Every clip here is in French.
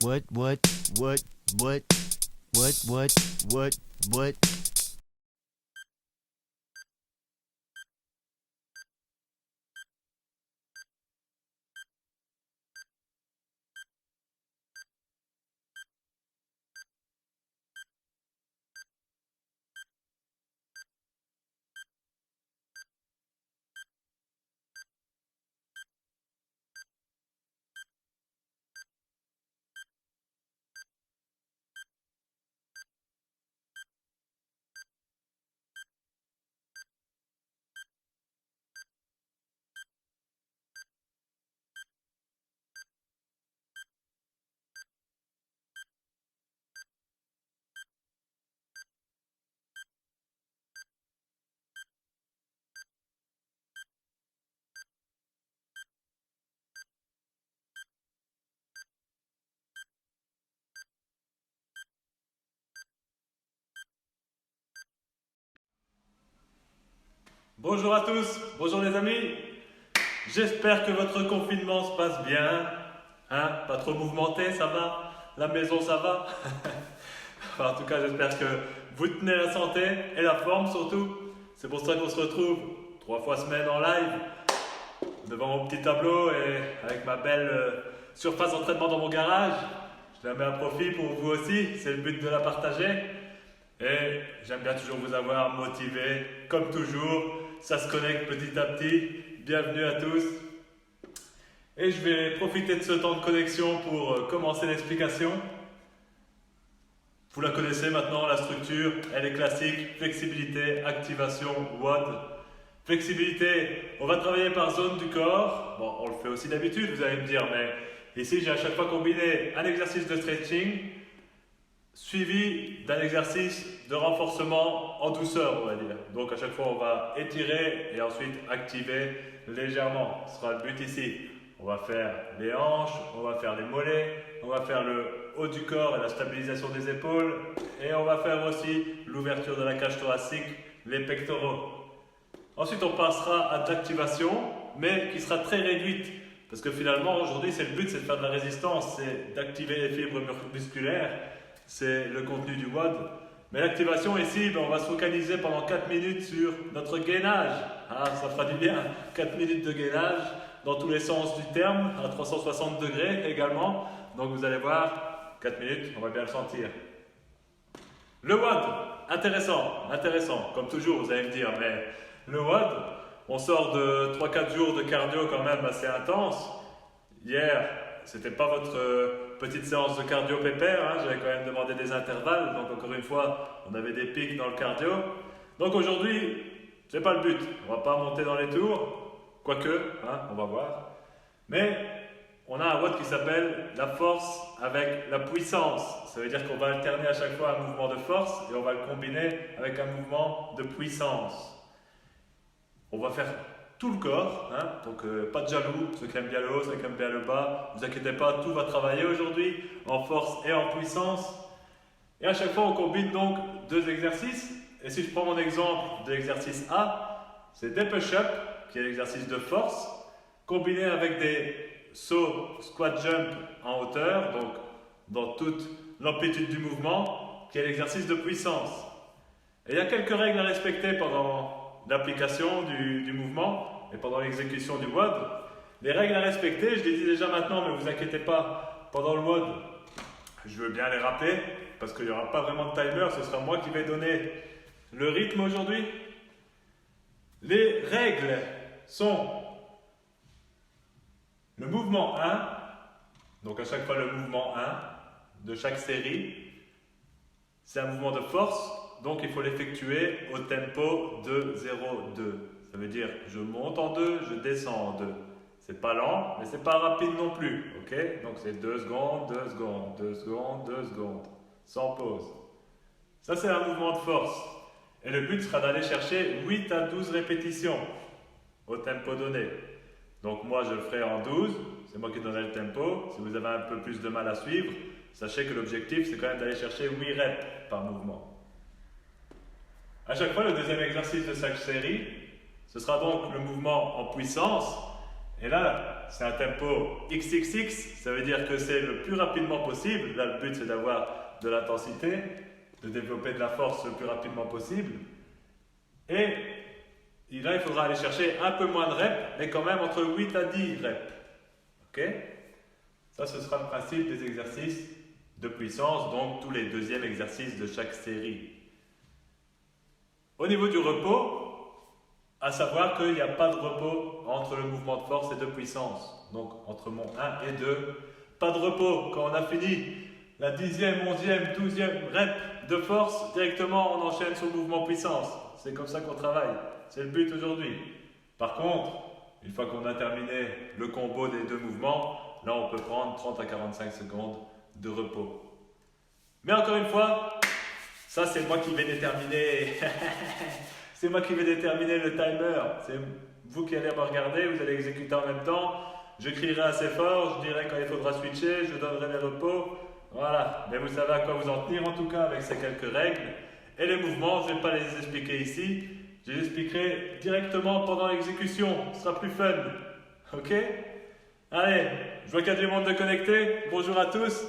What, what, what, what, what? Bonjour à tous, bonjour les amis. J'espère que votre confinement se passe bien. Hein, pas trop mouvementé, ça va? La maison, ça va? Enfin, en tout cas, j'espère que vous tenez la santé et la forme surtout. C'est pour ça qu'on se retrouve 3 fois semaine en live devant mon petit tableau et avec ma belle surface d'entraînement dans mon garage. Je la mets à profit pour vous aussi, c'est le but de la partager. Et j'aime bien toujours vous avoir motivé, comme toujours. Ça se connecte petit à petit. Bienvenue à tous. Et je vais profiter de ce temps de connexion pour commencer l'explication. Vous la connaissez maintenant, la structure, elle est classique. Flexibilité, activation, WOD. Flexibilité, on va travailler par zone du corps. Bon, on le fait aussi d'habitude, vous allez me dire, mais ici j'ai à chaque fois combiné un exercice de stretching suivi d'un exercice de renforcement en douceur, on va dire. Donc à chaque fois, on va étirer et ensuite activer légèrement. Ce sera le but ici. On va faire les hanches, on va faire les mollets, on va faire le haut du corps et la stabilisation des épaules. Et on va faire aussi l'ouverture de la cage thoracique, les pectoraux. Ensuite, on passera à de l'activation, mais qui sera très réduite. Parce que finalement, aujourd'hui, c'est le but, c'est de faire de la résistance, c'est d'activer les fibres musculaires. C'est le contenu du WOD. Mais l'activation ici, on va se focaliser pendant 4 minutes sur notre gainage. Ah, ça fera du bien. 4 minutes de gainage dans tous les sens du terme, à 360 degrés également. Donc vous allez voir, 4 minutes, on va bien le sentir. Le WOD, intéressant. Comme toujours, vous allez me dire, mais le WOD, on sort de 3-4 jours de cardio quand même assez intense. Hier, c'était pas votre petite séance de cardio pépère, hein, j'avais quand même demandé des intervalles, donc encore une fois, on avait des pics dans le cardio. Donc aujourd'hui, c'est pas le but, on va pas monter dans les tours, quoique, hein, on va voir. Mais on a un WOD qui s'appelle la force avec la puissance. Ça veut dire qu'on va alterner à chaque fois un mouvement de force et on va le combiner avec un mouvement de puissance. On va faire tout le corps, hein, donc pas de jaloux, ceux qui aiment bien le haut, ceux qui aiment bien le bas, ne vous inquiétez pas, tout va travailler aujourd'hui, en force et en puissance. Et à chaque fois, on combine donc 2 exercices. Et si je prends mon exemple de l'exercice A, c'est des push-ups, qui est l'exercice de force, combiné avec des sauts squat jump en hauteur, donc dans toute l'amplitude du mouvement, qui est l'exercice de puissance. Et il y a quelques règles à respecter pendant l'application du mouvement et pendant l'exécution du WOD. Les règles à respecter, je les dis déjà maintenant, mais ne vous inquiétez pas, pendant le WOD, je veux bien les rappeler, parce qu'il n'y aura pas vraiment de timer, ce sera moi qui vais donner le rythme aujourd'hui. Les règles sont le mouvement 1, donc à chaque fois le mouvement 1 de chaque série, c'est un mouvement de force. Donc il faut l'effectuer au tempo de 0,2. Ça veut dire je monte en 2, je descends en 2. C'est pas lent, mais c'est pas rapide non plus. Ok? Donc c'est 2 secondes, 2 secondes, 2 secondes, 2 secondes. Sans pause. Ça c'est un mouvement de force. Et le but sera d'aller chercher 8 à 12 répétitions au tempo donné. Donc moi je le ferai en 12, c'est moi qui donnerai le tempo. Si vous avez un peu plus de mal à suivre, sachez que l'objectif c'est quand même d'aller chercher 8 reps par mouvement. À chaque fois, le deuxième exercice de chaque série, ce sera donc le mouvement en puissance. Et là, c'est un tempo XXX, ça veut dire que c'est le plus rapidement possible. Là, le but, c'est d'avoir de l'intensité, de développer de la force le plus rapidement possible. Et là, il faudra aller chercher un peu moins de reps, mais quand même entre 8 à 10 reps. Ok? Ça, ce sera le principe des exercices de puissance, donc tous les deuxièmes exercices de chaque série. Au niveau du repos, à savoir qu'il n'y a pas de repos entre le mouvement de force et de puissance. Donc entre mon 1 et 2, pas de repos. Quand on a fini la 10e, 11e, 12e rep de force, directement on enchaîne sur le mouvement puissance. C'est comme ça qu'on travaille. C'est le but aujourd'hui. Par contre, une fois qu'on a terminé le combo des deux mouvements, là on peut prendre 30 à 45 secondes de repos. Mais encore une fois, ça c'est moi qui vais déterminer. C'est moi qui vais déterminer le timer. C'est vous qui allez me regarder, vous allez exécuter en même temps. Je crierai assez fort, je dirai quand il faudra switcher, je donnerai les repos. Voilà, mais vous savez à quoi vous en tenir en tout cas avec ces quelques règles. Et les mouvements, je ne vais pas les expliquer ici. Je les expliquerai directement pendant l'exécution. Ce sera plus fun. Ok? Allez, je vois qu'il y a du monde de connecté. Bonjour à tous.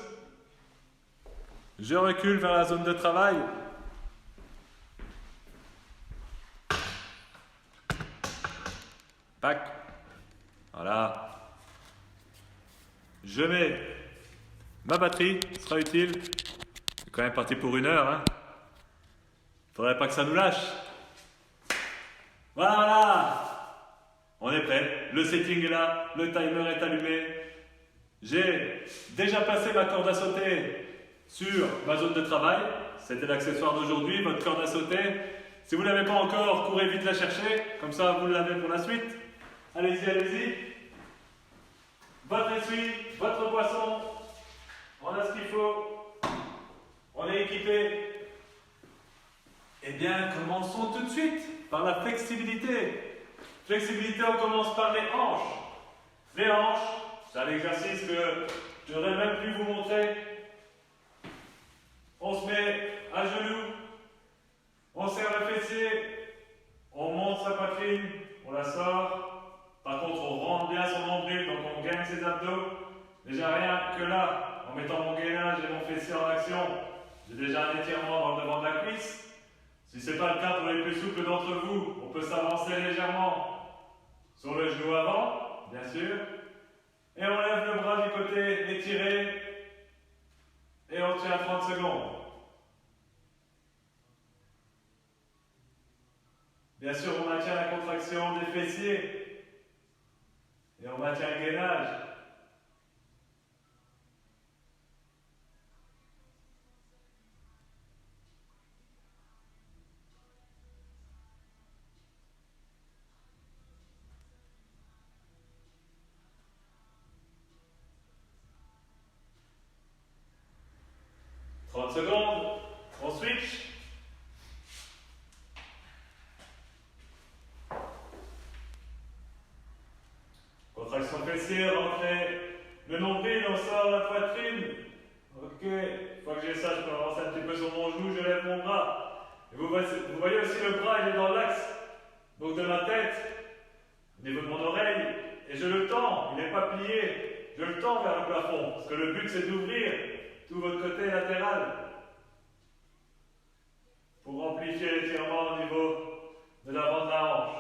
Je recule vers la zone de travail. Pac. Voilà. Je mets ma batterie, ce sera utile. C'est quand même parti pour 1 heure. Hein. Faudrait pas que ça nous lâche. Voilà. On est prêt. Le setting est là. Le timer est allumé. J'ai déjà placé ma corde à sauter sur ma zone de travail. C'était l'accessoire d'aujourd'hui, votre corde à sauter. Si vous ne l'avez pas encore, courez vite la chercher. Comme ça, vous l'avez pour la suite. Allez-y, allez-y. Votre essuie, votre boisson. On a ce qu'il faut. On est équipé. Eh bien, commençons tout de suite par la flexibilité. Flexibilité, on commence par les hanches. Les hanches, c'est un exercice que je n'aurais même pu vous montrer. On se met à genoux. On serre le fessier. On monte sa poitrine. On la sort. Par contre, on rentre bien son nombril, donc on gagne ses abdos. Déjà rien que là, en mettant mon gainage et mon fessier en action, j'ai déjà un étirement dans le devant de la cuisse. Si ce n'est pas le cas pour les plus souples d'entre vous, on peut s'avancer légèrement sur le genou avant, bien sûr. Et on lève le bras du côté étiré. Et on tient 30 secondes. Bien sûr, on maintient la contraction des fessiers. Et on maintient le gainage. « 30 secondes, on switch. Contraction fessier, rentrez le nombril, on sort la poitrine. Ok, une fois que j'ai ça, je peux avancer un petit peu sur mon genou, je lève mon bras. Et vous voyez aussi le bras, il est dans l'axe donc de ma tête, au niveau de mon oreille. Et je le tends, il n'est pas plié. Je le tends vers le plafond, parce que le but c'est d'ouvrir tout votre côté latéral pour amplifier l'étirement au niveau de l'avant de la hanche.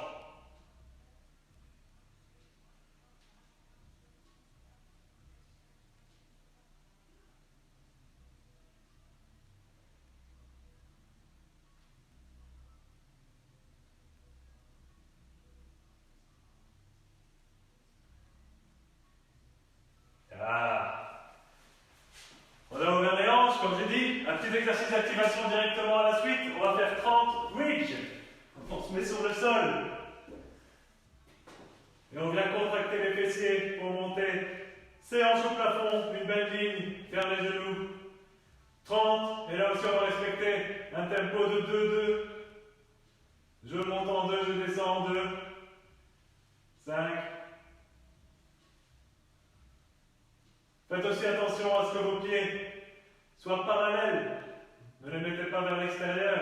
On a ouvert les hanches, comme j'ai dit, un petit exercice d'activation directement à la suite. On va faire 30 bridge. On se met sur le sol. Et on vient contracter les fessiers pour monter. C'est hanches au plafond, une belle ligne, faire les genoux. 30, et là aussi on va respecter un tempo de 2-2. Je monte en 2, je descends en 2. 5. Faites aussi attention à ce que vos pieds soient parallèles. Ne les mettez pas vers l'extérieur.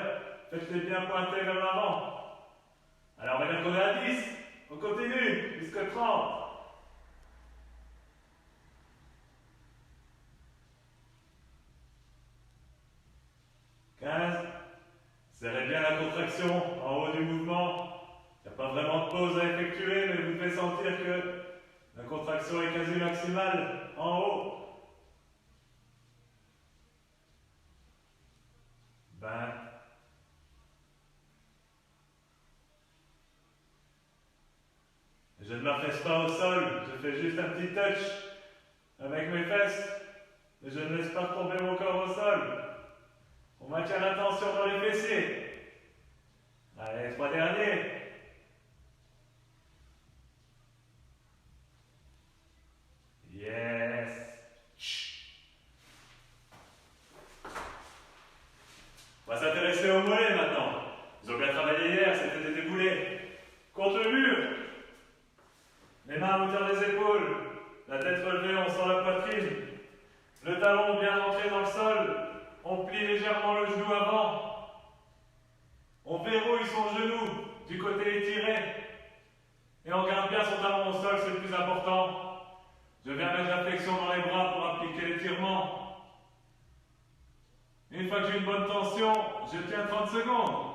Faites-les bien pointer vers l'avant. Alors on va dire qu'on est à 10. On continue jusqu'à 30. contraction en haut du mouvement. Il n'y a pas vraiment de pause à effectuer, mais vous devez sentir que la contraction est quasi maximale en haut. 20. Je ne m'affaisse pas au sol, je fais juste un petit touch avec mes fesses, mais je ne laisse pas tomber mon corps au sol. On maintient la tension dans les fessiers. Allez, 3 derniers. Yes. Chut. On va s'intéresser aux mollets maintenant. Ils ont bien travaillé hier, c'était des déboulés. Contre le mur. Les mains à hauteur des épaules. La tête relevée, on sent la poitrine. Le talon bien ancré dans le sol. On plie légèrement le genou avant. On verrouille son genou du côté étiré. Et on garde bien son talon au sol, c'est le plus important. Je viens mettre la flexion dans les bras pour appliquer l'étirement. Une fois que j'ai une bonne tension, je tiens 30 secondes.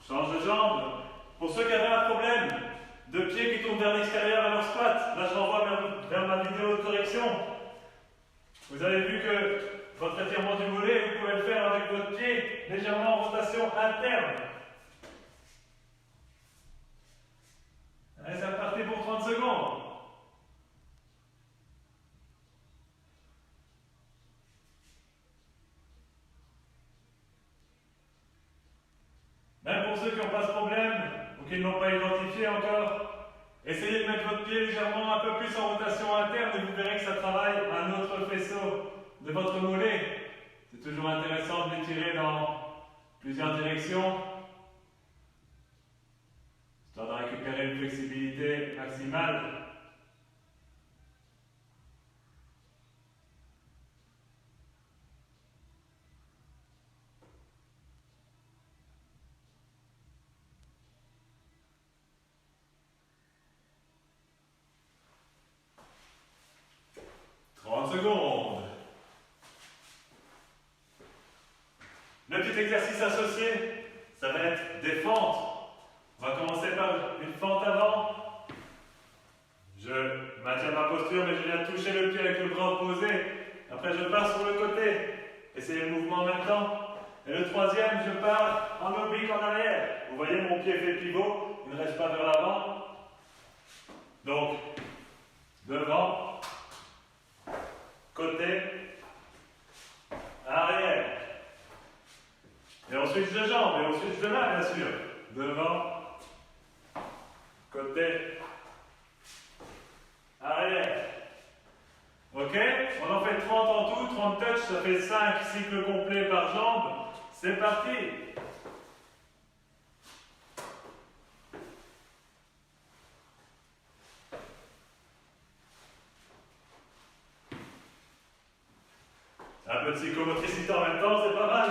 Change de jambe. Pour ceux qui avaient un problème de pied qui tourne vers l'extérieur à leur squat, là je renvoie vers ma vidéo de correction. Vous avez vu que votre étirement du mollet, vous pouvez le faire avec votre pied légèrement en rotation interne. Allez, c'est reparti pour 30 secondes. Même pour ceux qui n'ont pas ce problème, ou qui ne l'ont pas identifié encore, essayez de mettre votre pied légèrement un peu plus en rotation interne et vous verrez que ça travaille un autre faisceau de votre mollet. C'est toujours intéressant de l'étirer dans plusieurs directions, histoire de récupérer une flexibilité maximale. Secondes. Le petit exercice associé, ça va être des fentes. On va commencer par une fente avant. Je maintiens ma posture, mais je viens toucher le pied avec le bras opposé. Après, je pars sur le côté. Essayez le mouvement en même temps. Et le troisième, je pars en oblique en arrière. Vous voyez, mon pied fait pivot. Il ne reste pas vers l'avant. Donc, devant. Côté, arrière. Et on switch de jambes, et on switch de main, bien sûr. Devant, côté, arrière. Ok? On en fait 30 en tout, 30 touches, ça fait 5 cycles complets par jambe. C'est parti! Un peu de psychomotricité en même temps, c'est pas mal.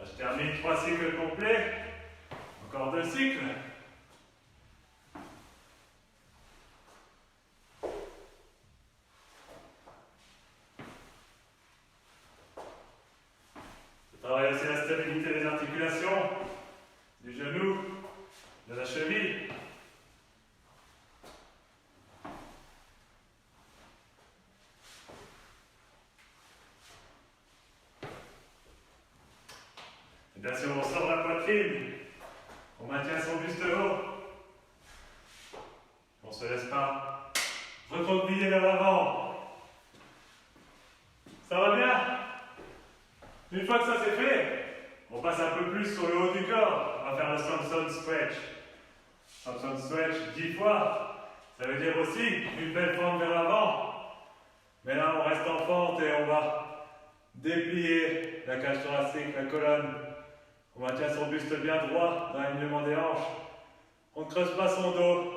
Je termine 3 cycles complets. Encore 2 cycles. Je travaille aussi la stabilité des articulations, du genou, de la cheville. Et bien sûr, on sort la poitrine. On maintient son buste haut. On ne se laisse pas recroqueviller vers l'avant. Ça va bien? Une fois que ça c'est fait, on passe un peu plus sur le haut du corps. On va faire le Samson Stretch. Samson Stretch 10 fois. Ça veut dire aussi une belle fente vers l'avant. Mais là, on reste en fente et on va déplier la cage thoracique, la colonne. On maintient son buste bien droit dans l'alignement des hanches. On ne creuse pas son dos.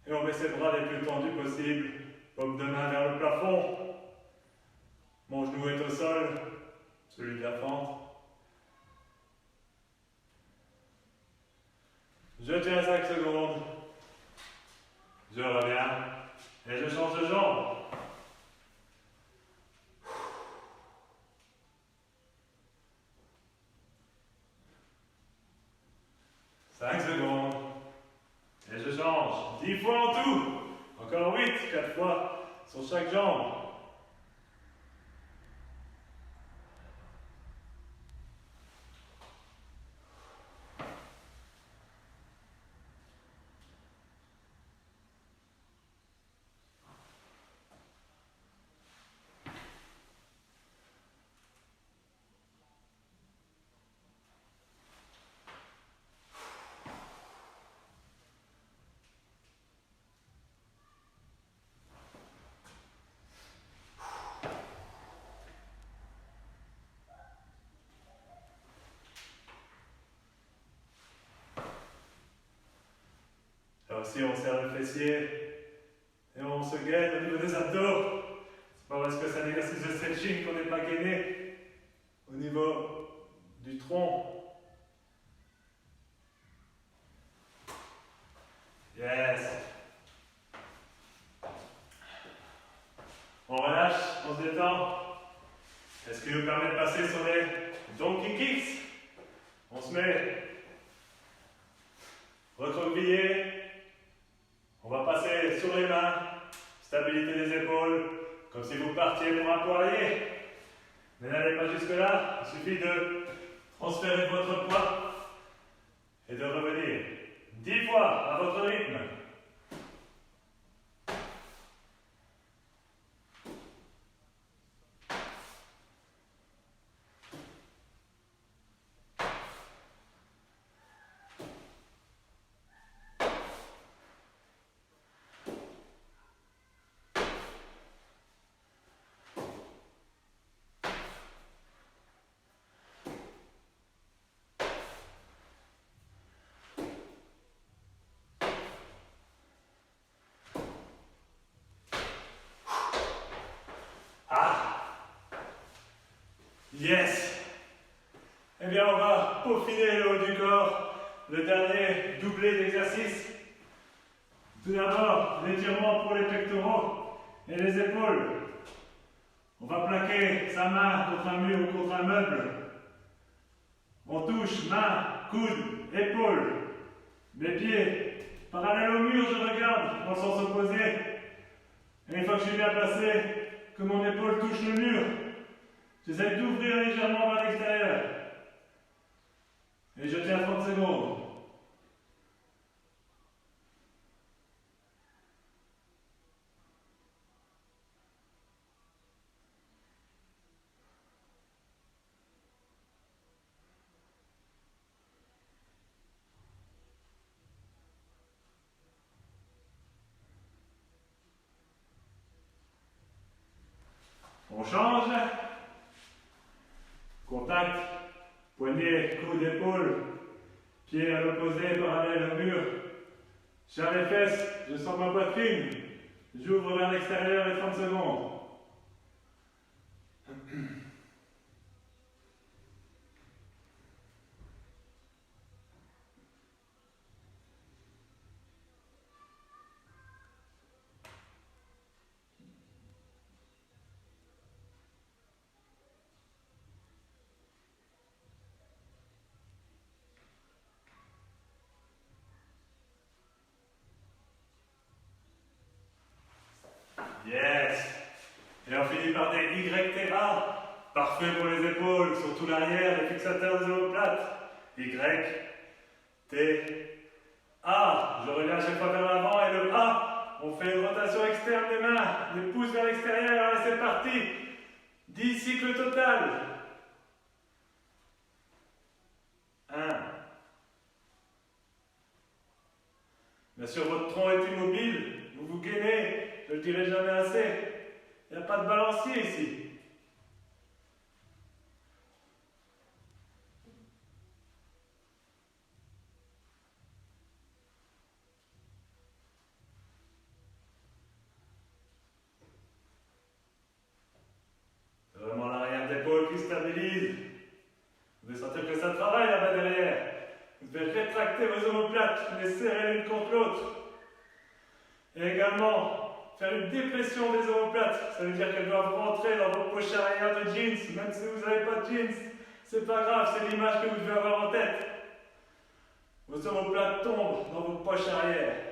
Et on met ses bras les plus tendus possibles. Paume de main vers le plafond. Mon genou est au sol, celui de la fente. Je tiens 5 secondes. Je reviens. Et je change de jambe. 5 secondes. Et je change. 10 fois en tout. Encore 8, 4 fois sur chaque jambe. Là aussi, on serre le fessier et on se gaine au niveau des abdos. C'est pas parce que c'est un exercice de stretching qu'on n'est pas gainé au niveau du tronc. Yes. On relâche, on se détend. C'est ce qui nous permet de passer sur les donkey kicks. On se met recroquevillé. On va passer sur les mains, stabilité des épaules, comme si vous partiez pour un poirier. Mais n'allez pas jusque-là, il suffit de transférer votre poids et de revenir 10 fois à votre rythme. Yes. Eh bien, on va peaufiner le haut du corps, le dernier doublé d'exercice. Tout d'abord, l'étirement pour les pectoraux et les épaules. On va plaquer sa main contre un mur ou contre un meuble. On touche main, coude, épaule. Mes pieds, parallèles au mur, je regarde dans le sens opposé. Et une fois que je suis bien placé, que mon épaule touche le mur, j'essaie d'ouvrir légèrement vers l'extérieur. Et je tiens 30 secondes. On change. Contact, poignet, coude, épaule, pied à l'opposé, parallèle au mur. Serre les fesses, je sens ma poitrine. J'ouvre vers l'extérieur et 30 secondes. Yes. Et on finit par des YTA, Parfait pour les épaules, surtout l'arrière, les fixateurs des omoplates. Y, T, A. Je reviens à chaque fois vers l'avant et le A. On fait une rotation externe des mains, les pouces vers l'extérieur et c'est parti. 10 cycles total. 1. Bien sûr, votre tronc est immobile, vous vous gainez, je ne le dirai jamais assez. Il n'y a pas de balancier ici. C'est vraiment l'arrière d'épaule qui stabilise. Vous devez sentir que ça travaille là-bas derrière. Vous devez rétracter vos omoplates, les serrer l'une contre l'autre. Et également, faire une dépression des omoplates. Ça veut dire qu'elles doivent rentrer dans vos poches arrière de jeans, même si vous n'avez pas de jeans. C'est pas grave, c'est l'image que vous devez avoir en tête. Vos omoplates tombent dans vos poches arrière.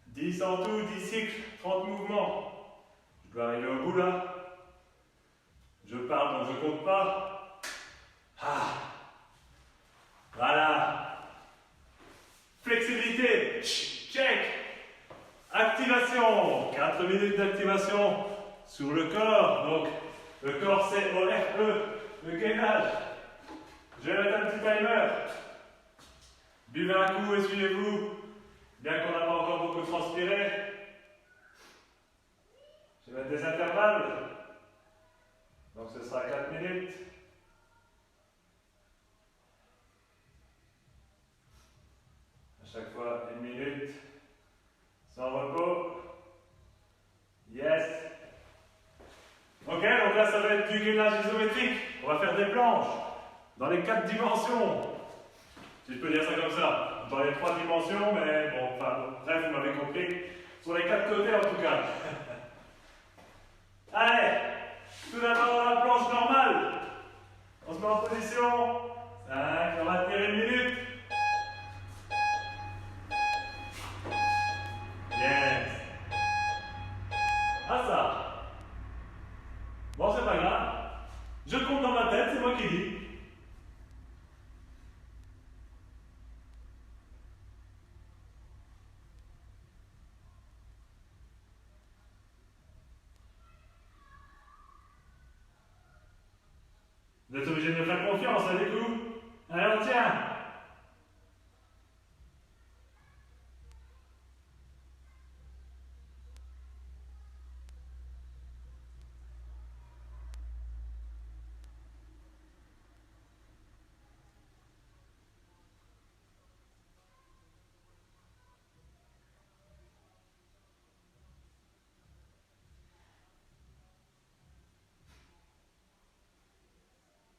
10 en tout, 10 cycles, 30 mouvements. Je dois arriver au bout là. Je parle donc je compte pas. Ah. Voilà. Flexibilité. Check. Activation. 4 minutes d'activation sur le corps. Donc le corps c'est ORE, le gainage. Je vais mettre un petit timer. Buvez un coup, essuyez-vous. Bien qu'on n'a pas encore beaucoup transpiré. Je vais mettre des intervalles. Donc ce sera 4 minutes. À chaque fois 1 minute. Sans repos. Yes. Ok, donc là ça va être du gainage isométrique. On va faire des planches. Dans les 4 dimensions. Si je peux dire ça comme ça. Dans les 3 dimensions, mais bon, enfin, bref, vous m'avez compris. Sur les 4 côtés en tout cas. Allez, tout d'abord la planche normale. On se met en position. 5, on va tenir 1 minute. Yes. Ah ça. Bon, c'est pas grave. Je compte dans ma tête, c'est moi qui dis. Vous êtes obligé de me faire confiance, allez vous. Allez, on tient.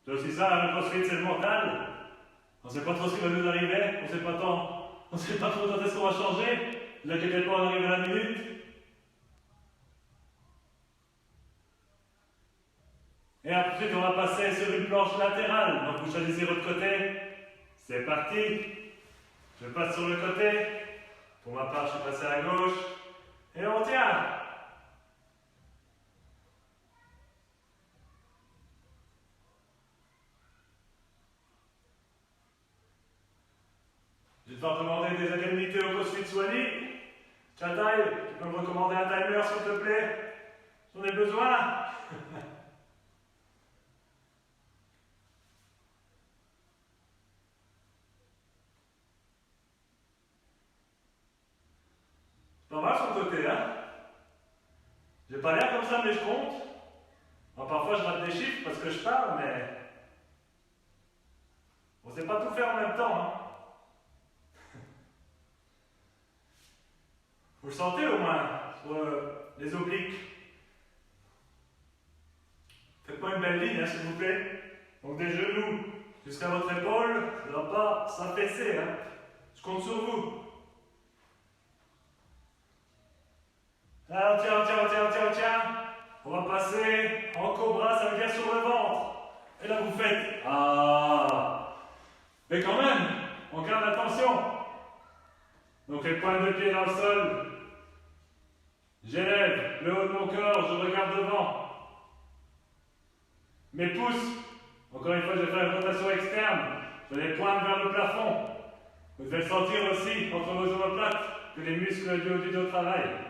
C'est aussi ça, le crossfit, c'est le mental. On ne sait pas trop ce qui va nous arriver, on ne sait pas trop quand est-ce qu'on va changer. Ne vous inquiétez pas, on arrive à la minute. Et ensuite, on va passer sur une planche latérale. Donc, vous choisissez votre côté. C'est parti. Je passe sur le côté. Pour ma part, je suis passé à gauche. Et on tient. Je vais te recommander des indemnités au CrossFit Soigny. Chantal, tu peux me recommander un timer s'il te plaît? J'en ai besoin. Pas mal son côté, hein? J'ai pas l'air comme ça, mais je compte. Bon, parfois je rate des chiffres parce que je parle, mais on sait pas tout faire en même temps, hein? Vous le sentez au moins sur les obliques. Faites-moi une belle ligne, hein, s'il vous plaît. Donc des genoux jusqu'à votre épaule, ça ne doit pas s'affaisser, hein? Je compte sur vous. Alors tiens. On va passer en cobra, ça veut dire sur le ventre. Et là vous faites. Ah. Mais quand même, on garde la tension. Donc les pointes de pied dans le sol. corps, je regarde devant. Mes pouces, encore une fois, je vais faire une rotation externe. Je les pointe vers le plafond. Vous devez sentir aussi, entre vos omoplates, que les muscles du haut du dos travaillent.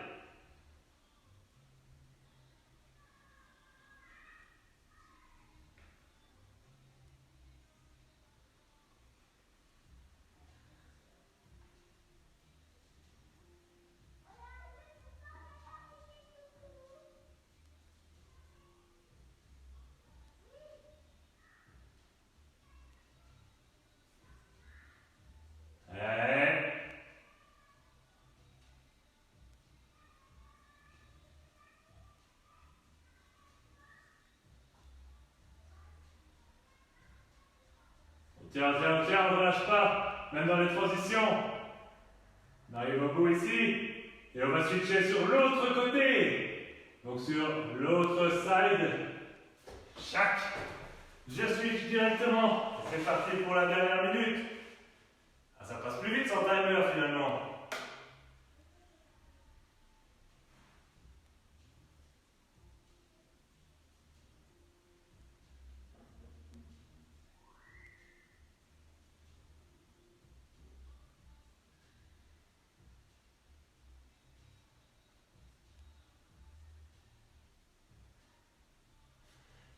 Tiens, on ne relâche pas, même dans les transitions. On arrive au bout ici, et on va switcher sur l'autre côté. Donc sur l'autre side. Chac. Je switch directement. C'est parti pour la dernière minute. Ah, ça passe plus vite sans timer finalement.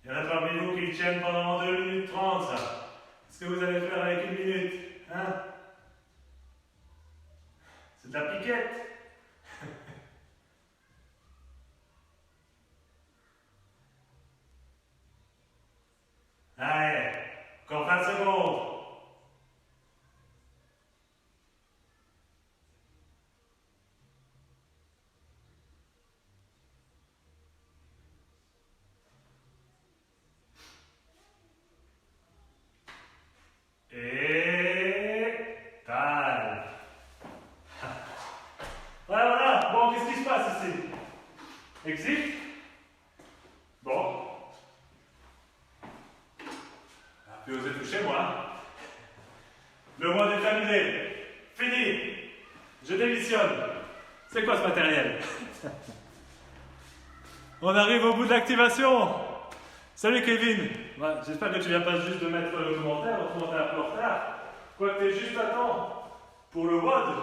Il y en a parmi vous qui tiennent pendant 2 minutes 30, ça. Qu'est-ce que vous allez faire avec 1 minute? Hein? C'est de la piquette. Allez, encore 20 secondes. Et taille. Voilà. Bon, qu'est-ce qui se passe ici? Exit. Bon. Puis osez toucher moi. Le mois est terminé. Fini. Je démissionne. C'est quoi ce matériel? On arrive au bout de l'activation. Salut Kevin. Ouais, j'espère que tu viens pas juste de mettre le commentaire, autrement t'es un peu en retard. Quoi que t'es juste à temps pour le WOD.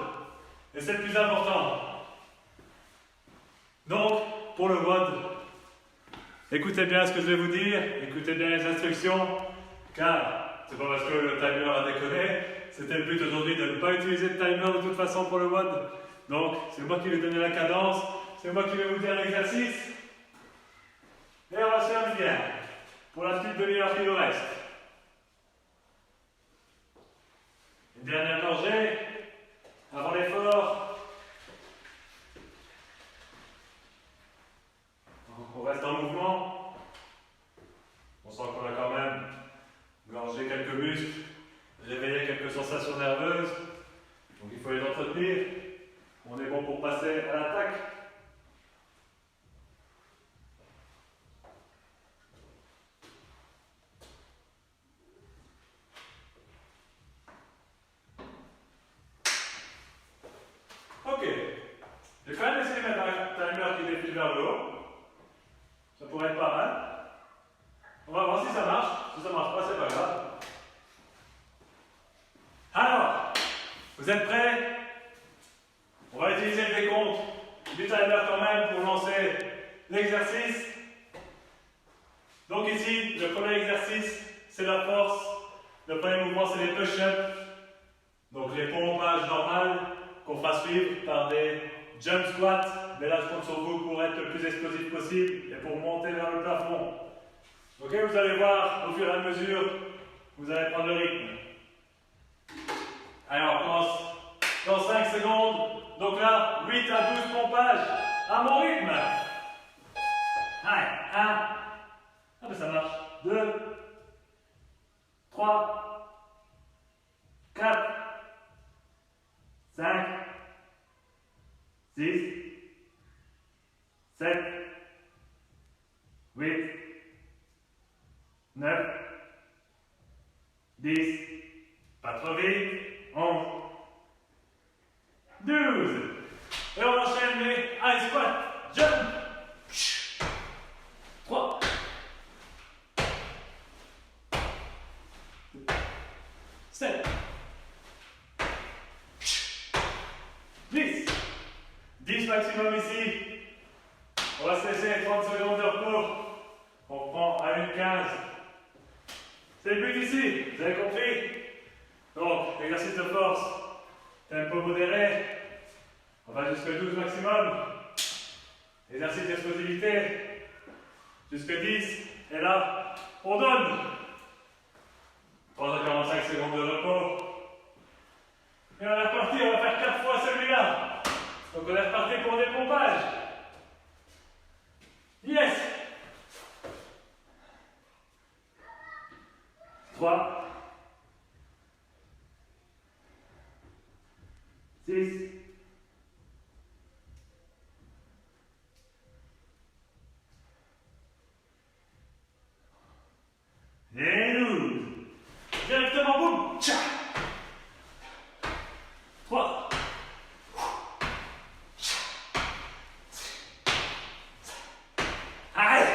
Et c'est le plus important. Donc, pour le WOD, écoutez bien ce que je vais vous dire, écoutez bien les instructions, car c'est pas parce que le timer a déconné, c'était le but aujourd'hui de ne pas utiliser de timer de toute façon pour le WOD. Donc, c'est moi qui vais donner la cadence, c'est moi qui vais vous dire l'exercice. Et on va se faire bien pour la petite demi-heure qui nous reste. Une dernière gorgée avant l'effort. On reste en mouvement. On sent qu'on a quand même gorgé quelques muscles, réveillé quelques sensations nerveuses. Donc il faut les entretenir. On est bon pour passer à l'attaque. Ok. J'ai quand même essayé de mettre un timer qui défile vers le haut. Ça pourrait être pas mal. On va voir si ça marche. Si ça marche pas, c'est pas grave. Alors, vous êtes prêts? On va utiliser le décompte du timer quand même pour lancer l'exercice. Donc ici, le premier exercice, c'est la force. Le premier mouvement, c'est les push-ups. Donc les pompages normales qu'on fera suivre par des jump squats. Mais là, je compte sur vous pour être le plus explosif possible et pour monter vers le plafond. Ok, vous allez voir au fur et à mesure, vous allez prendre le rythme. Allez, on commence dans 5 secondes. Donc là, 8 à 12 pompages à mon rythme. Allez, 1. Ah ben ça marche. 2. 3. 4. 5. 6. 7. 8. 9. 10. Pas trop vite. 11. 12. Et on enchaîne les high squat. Jump. 10 maximum ici. On va se laisser 30 secondes de repos. On reprend à 1,15. C'est le but ici, vous avez compris? Donc, exercice de force, tempo modéré. On va jusqu'à 12 maximum. Exercice d'explosivité, jusqu'à 10. Et là, on donne. 3 à 45 secondes de repos. Et on est reparti, on va faire 4 fois celui-là. Donc on est reparti pour des pompages. Yes! 3, 6, 12. Directement, boum! Tcha! 3. Arrête!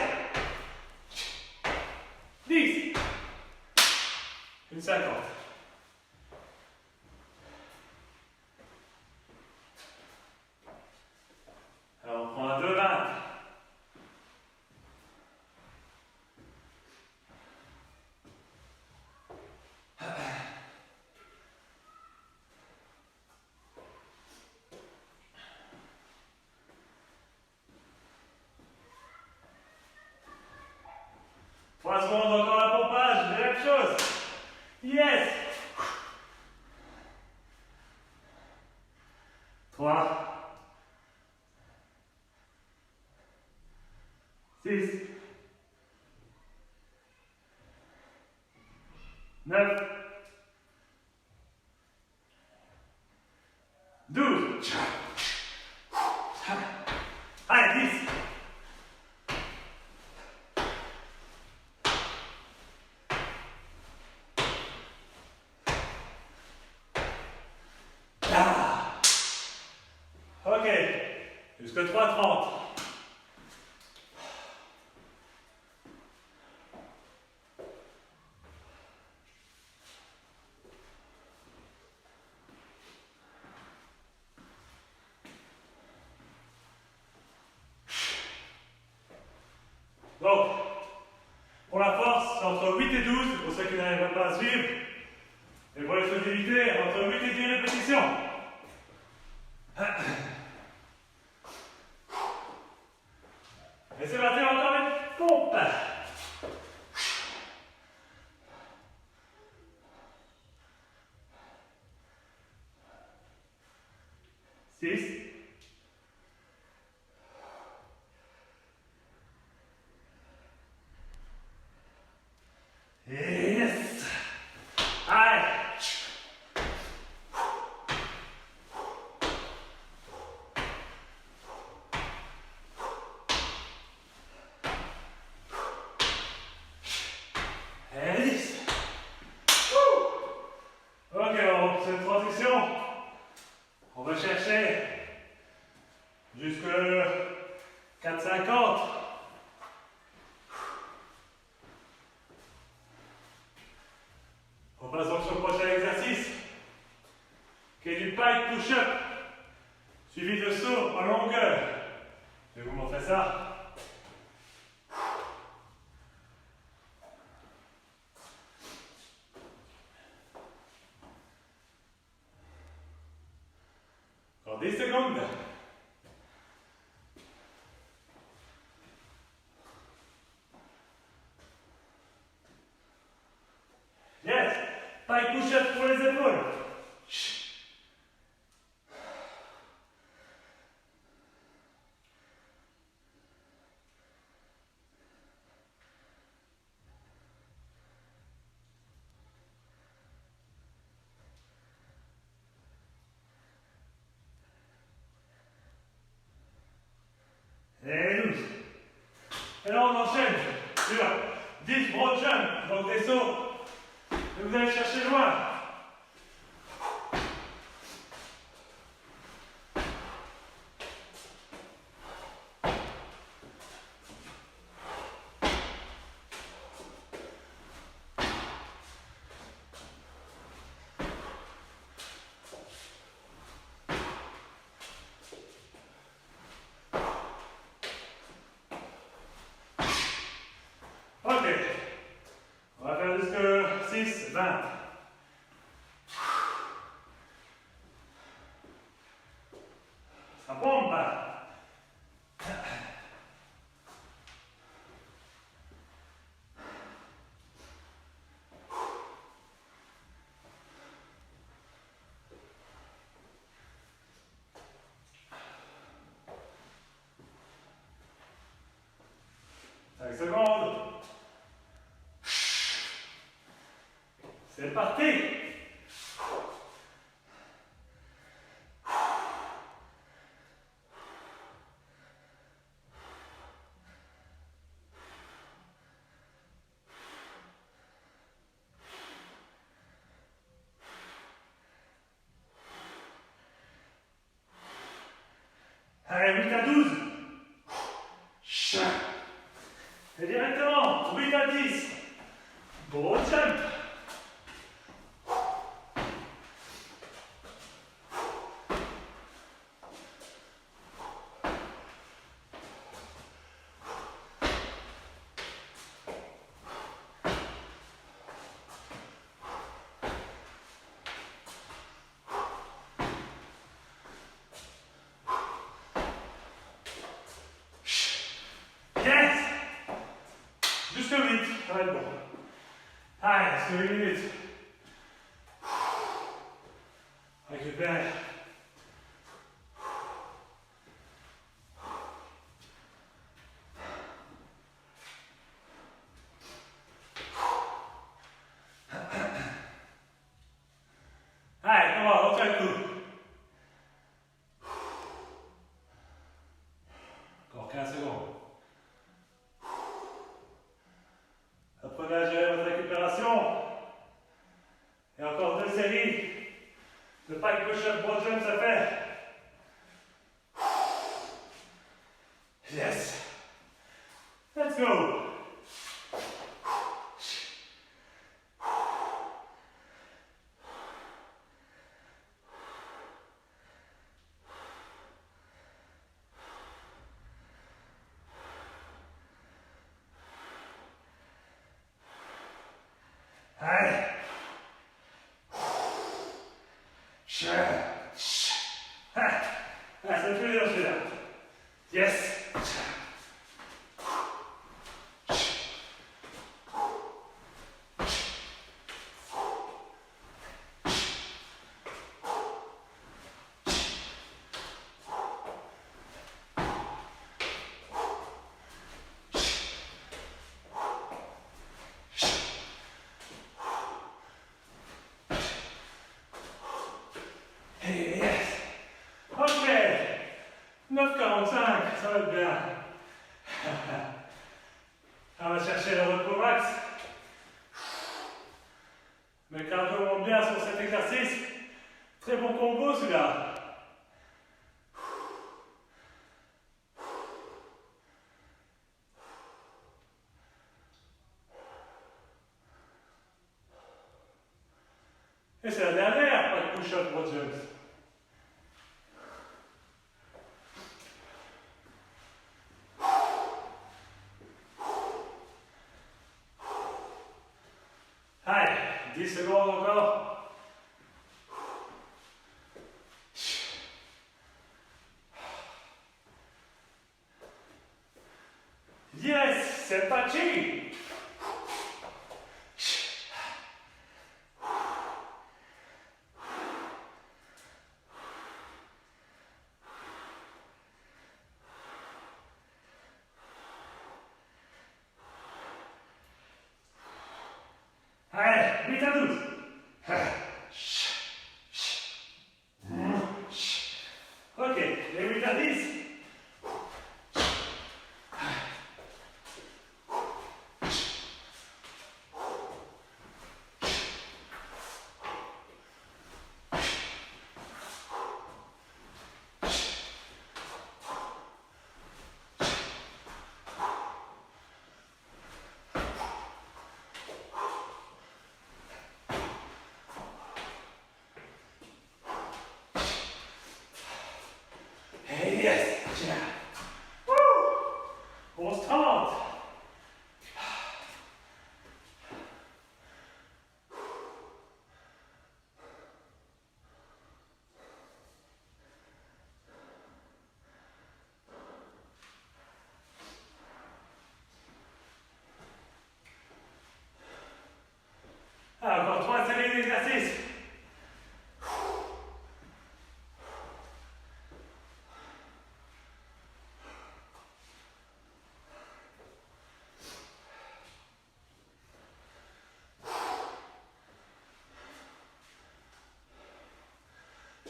10. Une 50. Alors on prend un 2,20. Trois secondes, encore un pompage, la même chose. Yes! 3, 6, 9, 12. Allez, 10. Ah. Ok, jusqu'à 3,30. Donc, pour la force, c'est entre 8 et 12, pour ceux qui n'arrivent pas à suivre. Et pour l'explosivité, entre 8 et 10 répétitions. Et c'est parti, encore une pompe. 6. Yes! Allez! Et 10. Ok, alors cette transition, on va chercher jusque 4,50. On passe donc sur le prochain exercice, qui est du pike push-up, suivi de saut en longueur. Je vais vous montrer ça. Encore 10 secondes. Yes! Pike push-up pour les épaules. Et 12. Et là on enchaîne sur 10 broad jump, donc des sauts que vous allez chercher loin. parti. Allez, 8 à 12. Et directement, 8 à 10. Bon jump. Yes. Jusque 8, ça va être bon. Allez, jusque 8 minutes. Récupère. Allez, on va, on tient le coup. Encore 15 secondes. Apprenez à gérer votre récupération. Et encore 2 séries. Le pike push-up broad jump, ça fait. Yes. Let's go. Allez. Ah, ça me fait dur celui-là. Yes. Yes. Ok. 9,45, ça va être bien. On va chercher le repos max. Mes cardio vont bien sur cet exercice. Très bon combo celui-là. Et c'est la dernière, pas de push-up broad jumps. Allez, 10 secondes encore. Yes, c'est parti. Allez, 8 à 12. Ok, les 8 à 10. Hey, yes. Woo! 11,30. Ah, encore 3 séries d'exercices.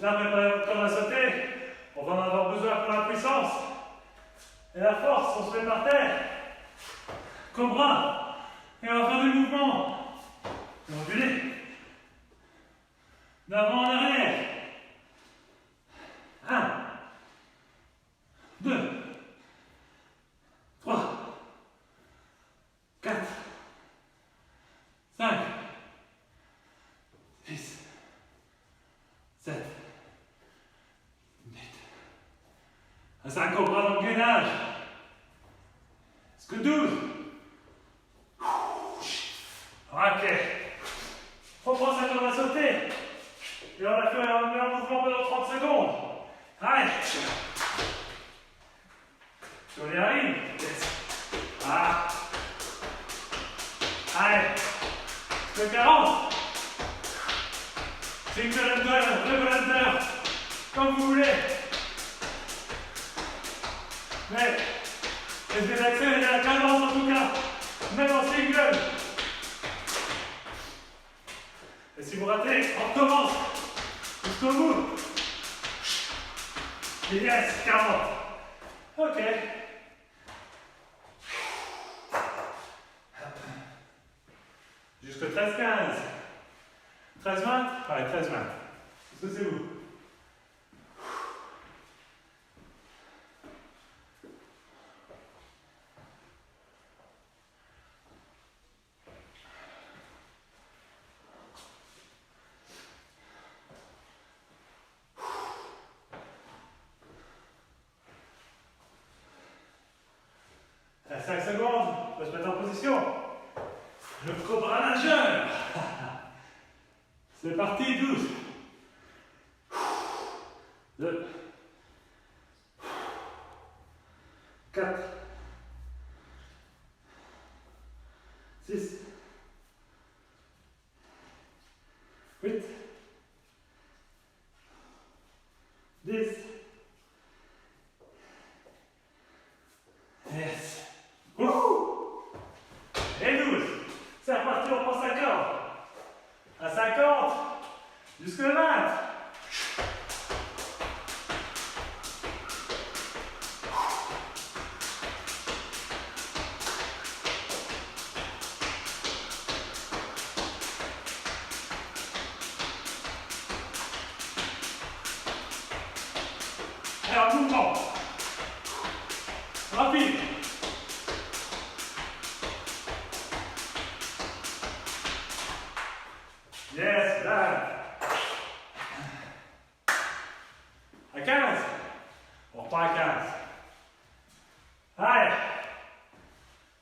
Là, préparez votre corps à sauter. On va en avoir besoin pour la puissance. Et la force, on se met par terre. Cobra. Et on va faire des mouvements. Reculer. D'avant en arrière. 1, 2, 3, 4, 5, 6, 7, 8. C'est un cobra dans le gainage. Est-ce que 12? Ok. On prend sa corde à sauter. Et on a fait un mouvement pendant 30 secondes. Allez. On y arrive. Ah. Allez. Le 40. Single under, double under. Comme vous voulez. Mais, essayez d'accélérer la cadence en tout cas. Même en single. Et si vous ratez, on recommence. Jusqu'au bout. Yes, 40. Ok. Jusque 13-15. 13-20. Ouais, 13-20. Est-ce que c'est vous? À 5 secondes, on peut se mettre en position. Le cobra nageur. C'est parti, 12. 2, 4, 6, 8, 10. Yes. Wouhou. Et 12. C'est reparti, on prend sa corde. À 50. Jusque 20. Alors, mouvement. Rapide. Yes, là. À 15. On reprend à 15. Allez.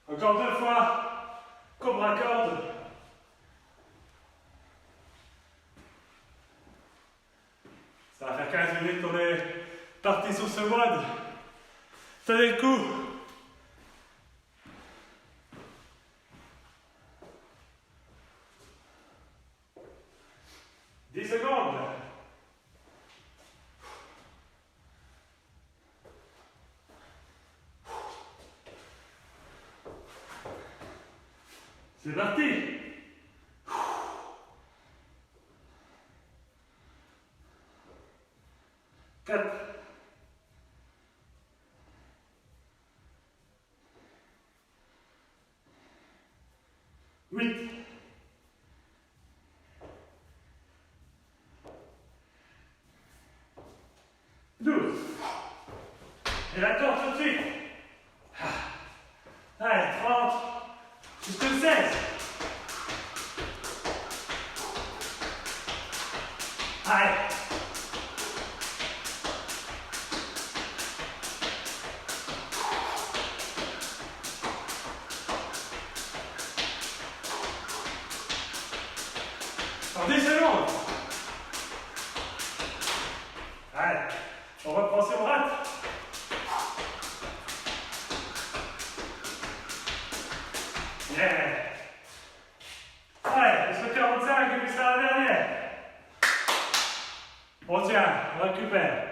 Encore 2 fois. Cobra corde. Ça va faire 15 minutes qu'on est parti sur ce mode. Tenez le coup. Secondes. C'est parti. 4, 8, 12. Et la corde tout de suite. Allez, 30. Jusque 16. Allez. En 10 secondes. Allez, on reprend si on rate. Yeah. Allez, jusqu'au 45 et puis c'est la dernière. On tient, on récupère.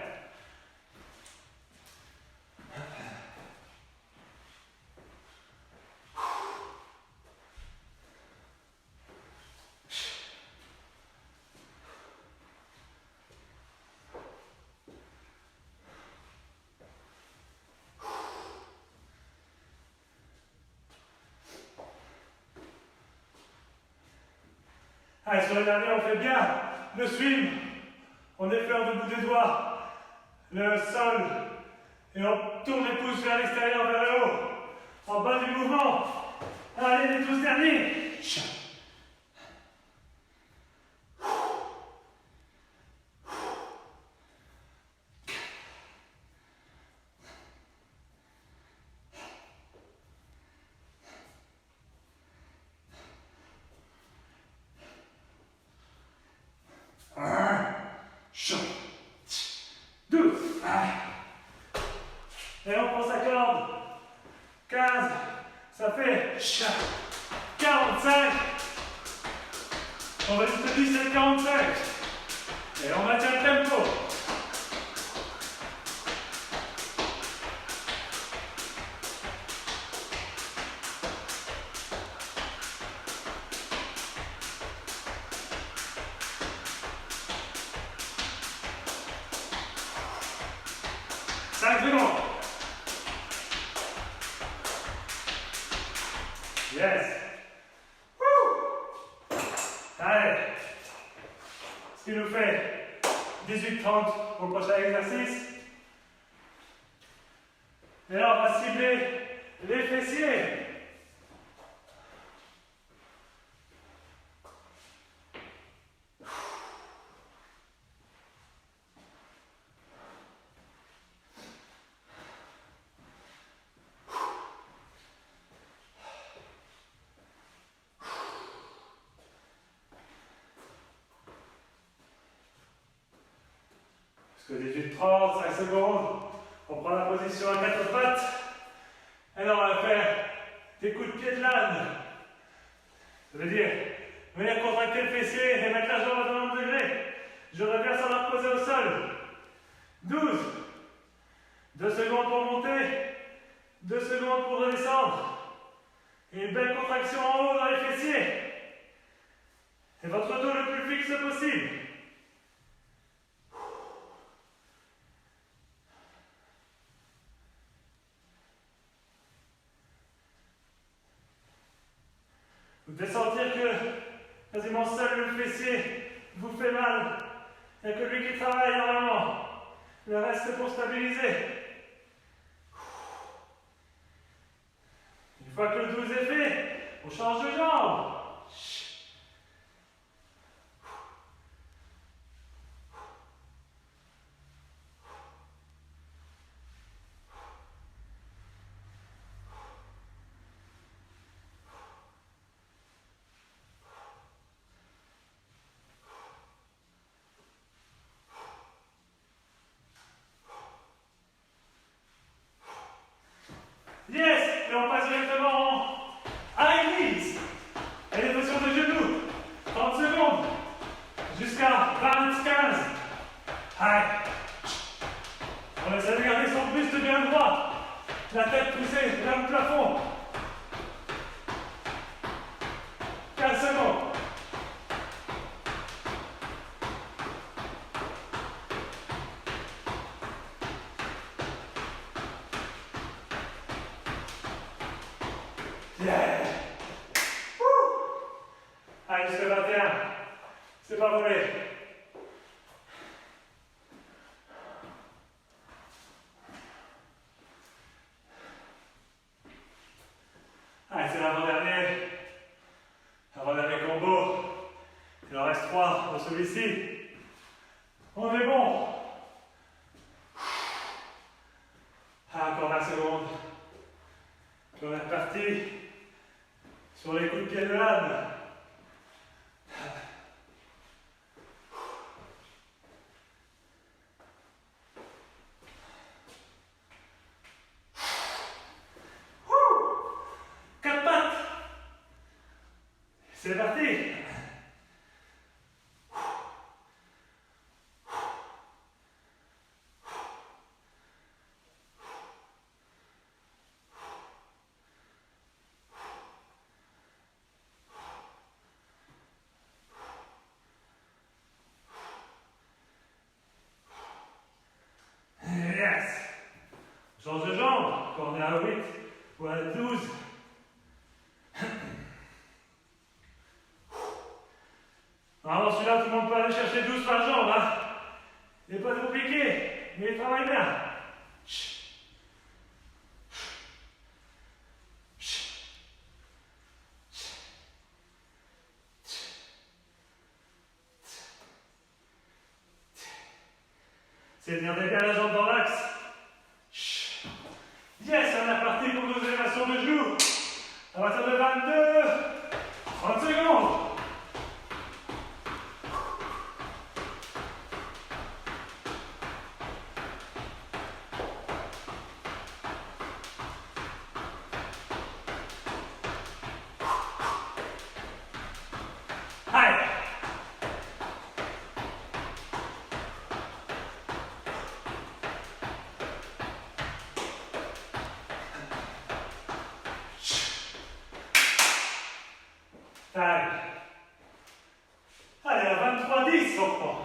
Allez, sur le dernier, on fait bien le swing. On effleure le bout des doigts le sol et on tourne les pouces vers l'extérieur, vers le haut. En bas du mouvement. Allez, les 12 derniers. Et on prend sa corde. 15. Ça fait 45. On va jusqu'à 17, 45. Et on maintient le tempo. Yes. Woo. Allez. Ce qui nous fait 18-30 pour le prochain exercice. Et là, on va cibler les fessiers. Jusqu'à 18-30, 5 secondes. On prend la position à 4 pattes. Et là, on va faire des coups de pied de l'âne. Ça veut dire venir contracter le fessier et mettre la jambe à 90 degrés. Je reviens sans la reposer au sol. 12. 2 secondes pour monter. 2 secondes pour redescendre. Et une belle contraction en haut dans les fessiers. Et votre dos le plus fixe possible. Vous devez sentir que quasiment seul le fessier vous fait mal. Il n'y a que lui qui travaille normalement. Le reste c'est pour stabiliser. Une fois que le 12 est fait, on change de jambe. Yes! Et on passe directement à high knees. Et les positions de genoux. 30 secondes. Jusqu'à 20-15. Allez. On essaie de garder son buste bien droit. La tête poussée vers le plafond. 15 secondes. Yeah. Allez, jusqu'à 21. C'est pas volé. Allez, c'est l'avant-dernier. Avant-dernier combo. Il en reste 3 dans celui-ci. On est bon. Encore 20 secondes. On est reparti sur les coups de pied de l'âne. Quatre pattes. C'est parti. Yes. Change de jambe. Quand on est à 8 ou à 12. lâchez doucement la jambe, hein. Il n'est pas compliqué, mais il travaille bien. C'est de garder bien la jambe dans l'axe. Yes, on est parti pour nos élévations de genoux. À partir de 22, 30 secondes. Allez. Allez. Allez, à 23-10, on reprend.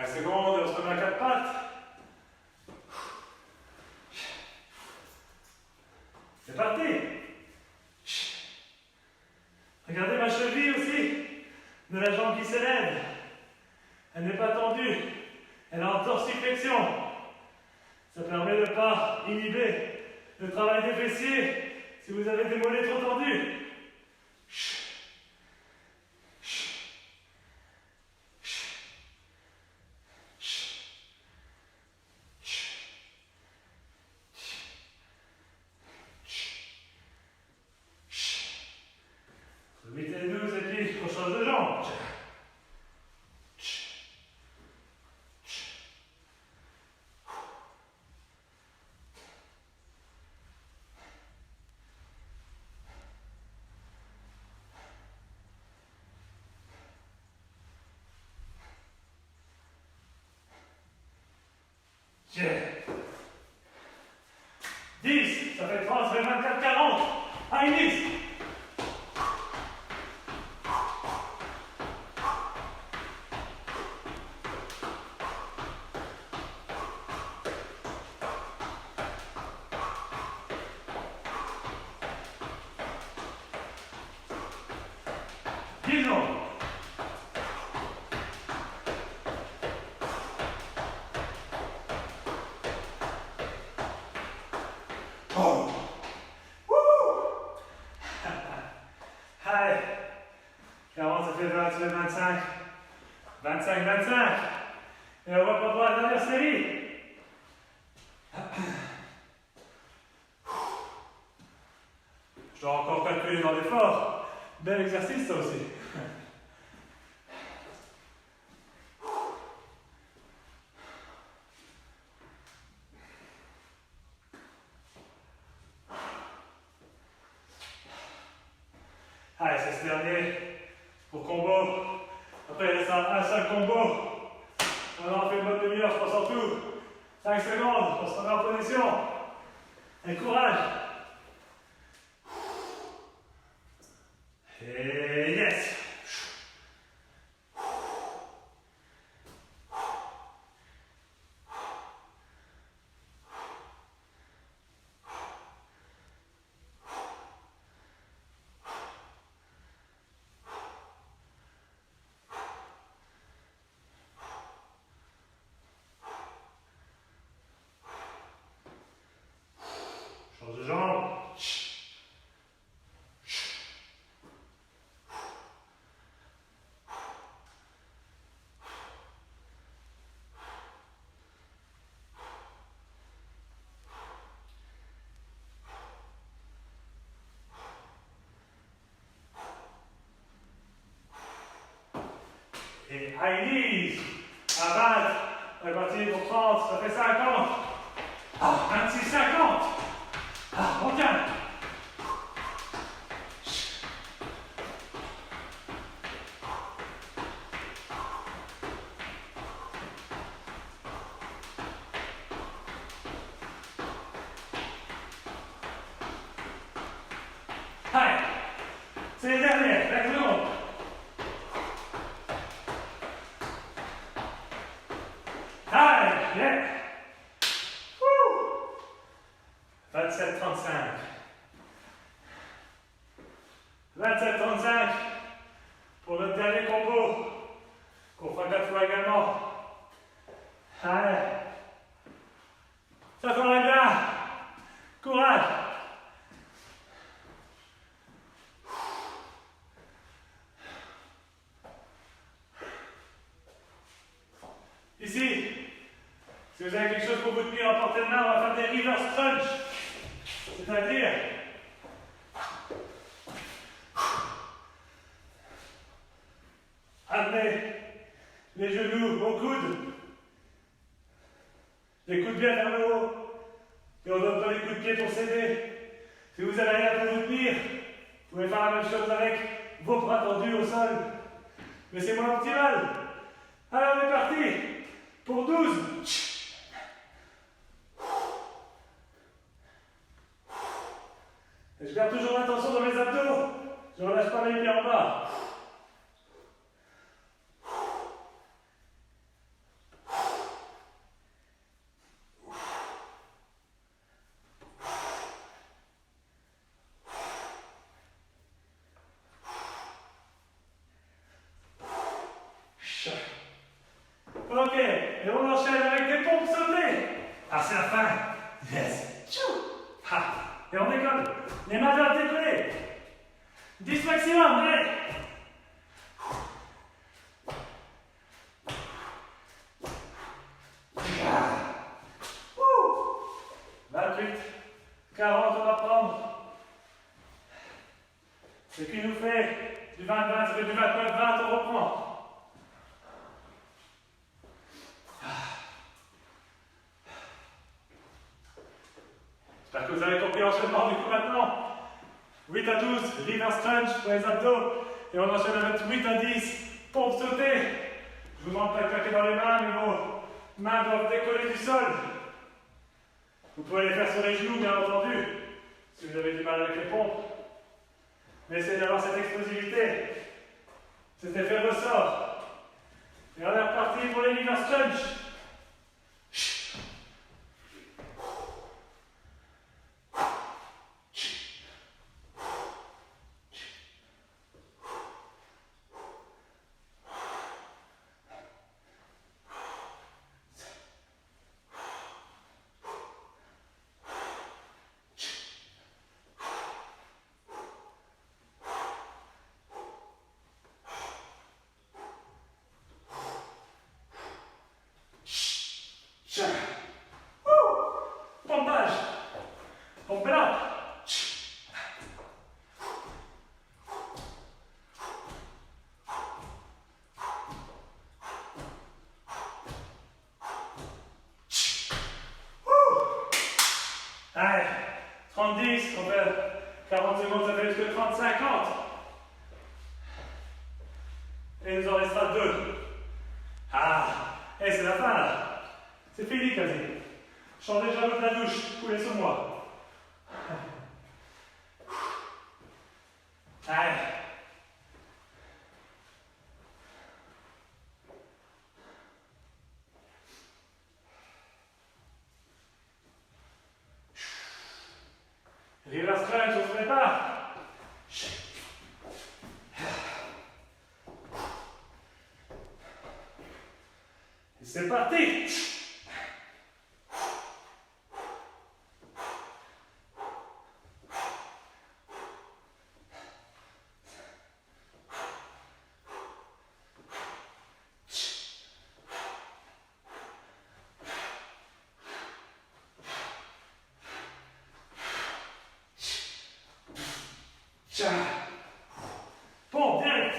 Secondes et on se remet à quatre pattes. C'est parti. Regardez ma cheville aussi, de la jambe qui s'élève. Elle n'est pas tendue, elle est en dorsiflexion. Ça permet de ne pas inhiber le travail des fessiers si vous avez des mollets trop tendus. Le 8 et le 12 et puis on change de jambe. Yeah. 10, ça fait 30, ça fait 24, 40. Allez, 10. Disons. Oh. Wouh. Allez. 40, ça fait 20, ça fait 25. 25, 25. Et on va pas voir la dernière série. Je dois encore calculer dans l'effort. Bel exercice, ça aussi. Allez, c'est ce dernier pour combo. Après, il reste un seul combo. On en fait une bonne demi-heure, je pense en tout. 5 secondes, on se remet en position. Et courage. Et yes. Change de jambe. Et high knees. À 20. Réparti pour 30. Ça fait 50. Ah, 26, 50. Ah, on tient. 27-35 pour notre dernier combo, qu'on fera 4 fois également. Allez, ça s'en va bien. Courage. Ici, si vous avez quelque chose pour vous tenir en portée de main, on va faire des reverse crunch. C'est-à-dire, amenez les genoux au coude, les coudes bien vers le haut, et on donne pas les coups de pied pour s'aider. Si vous avez rien pour vous tenir, vous pouvez faire la même chose avec vos bras tendus au sol. Mais c'est moins optimal. Alors on est parti pour 12. Et je garde toujours l'attention dans mes abdos. Je ne relâche pas les pieds en bas. Ok, et on enchaîne avec des pompes sautées. Ah, c'est la fin. Yes. Ah, et on décolle. Les mains doivent décoller. 10 maximum, allez. 28, 40, on va prendre. Ce qui nous fait du 20-20, ça fait du 29-20, on reprend. J'espère que vous avez compris l'enchaînement du coup maintenant. 8 à 12, reverse crunch pour les abdos. Et on enchaîne avec 8 à 10, pompe sautée. Je vous demande pas de claquer dans les mains, mais vos mains doivent décoller du sol. Vous pouvez les faire sur les genoux, bien entendu, si vous avez du mal avec les pompes. Mais essayez d'avoir cette explosivité, cet effet ressort. Et on est reparti pour les reverse crunch. Pompage. Pompe là. Allez, 30-10, on fait 40 secondes, ça fait jusque 30-50. Et il nous en restera 2. Ah, et c'est la fin là. C'est fini quasi. Je sens déjà l'eau de la douche couler sur moi. Allez. Reverse crunch, on se prépare. Et c'est parti. Bon, direct.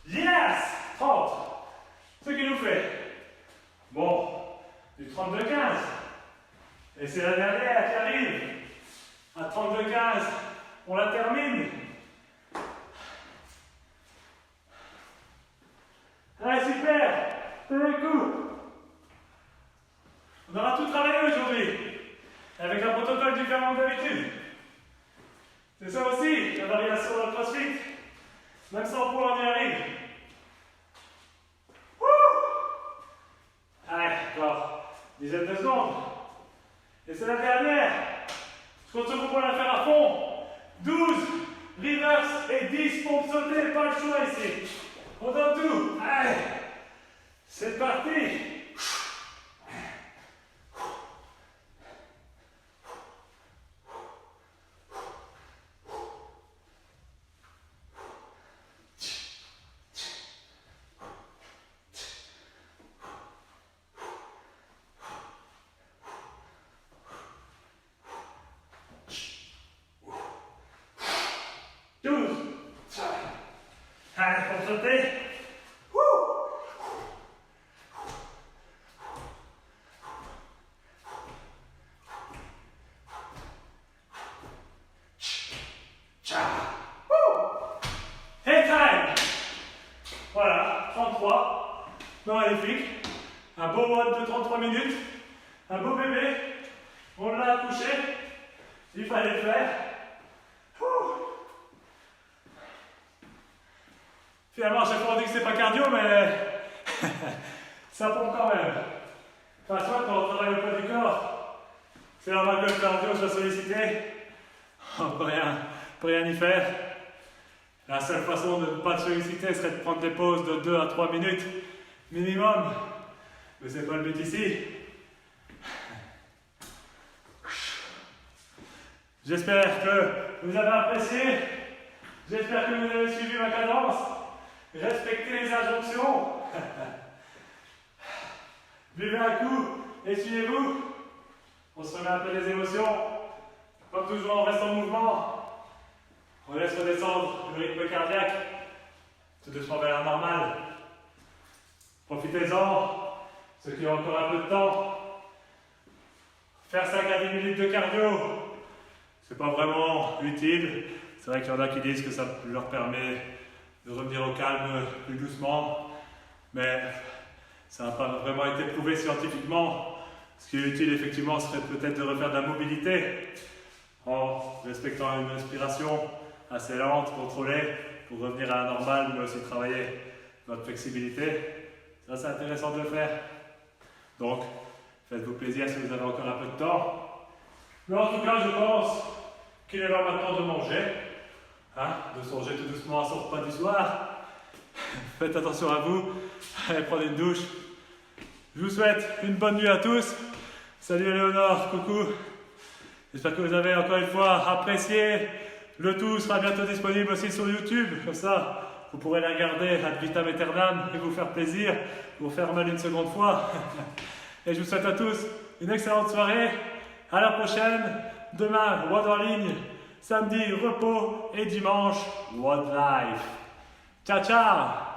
Yes! 30. Ce qui nous fait. Bon, du 32-15. Et c'est la dernière qui arrive. À 32-15, on la termine. Allez, super! Tenez le coup! On aura tout travaillé aujourd'hui, avec un protocole différent d'habitude. C'est ça aussi, la variation dans le CrossFit. Même sans poids, on y arrive. Allez, encore. Dizaine de secondes. Et c'est la dernière. Je compte sur vous pour la faire à fond. 12 reverse et 10 pompes sautées. Pas le choix ici. On donne tout. Allez. C'est parti. Allez, pour sauter. Head time. Voilà, 33. Magnifique. Un beau WOD de 33 minutes. Un beau bébé. On l'a accouché. Il fallait le faire. Finalement, à chaque fois on dit que c'est pas cardio, mais ça pompe quand même. Enfin, soit quand on travaille au poids du corps, c'est normal que le cardio soit sollicité. On peut rien y faire. La seule façon de ne pas te solliciter serait de prendre des pauses de 2 à 3 minutes minimum. Mais c'est pas le but ici. J'espère que vous avez apprécié. J'espère que vous avez suivi ma cadence. Respectez les injonctions. Buvez un coup, essuyez-vous. On se remet un peu les émotions. Comme toujours, on reste en mouvement. On laisse redescendre le rythme cardiaque. Tout doucement vers la normale. Profitez-en. Ceux qui ont encore un peu de temps. Faire 5 à 10 minutes de cardio, c'est pas vraiment utile. C'est vrai qu'il y en a qui disent que ça leur permet de revenir au calme plus doucement, mais ça n'a pas vraiment été prouvé scientifiquement. Ce qui est utile effectivement serait peut-être de refaire de la mobilité en respectant une respiration assez lente, contrôlée, pour revenir à la normale, mais aussi travailler votre flexibilité. Ça, c'est intéressant de le faire. Donc, faites-vous plaisir si vous avez encore un peu de temps. Mais en tout cas, je pense qu'il est l'heure maintenant de manger. De songer tout doucement à son repas du soir. Faites attention à vous. Allez prendre une douche. Je vous souhaite une bonne nuit à tous. Salut Éléonore, coucou. J'espère que vous avez encore une fois apprécié. Le tout sera bientôt disponible aussi sur YouTube. Comme ça, vous pourrez la regarder ad vitam aeternam et vous faire plaisir, vous faire mal une seconde fois. Et je vous souhaite à tous une excellente soirée. À la prochaine. Demain, WOD en ligne. Samedi, repos et dimanche, WOD Life. Ciao, ciao!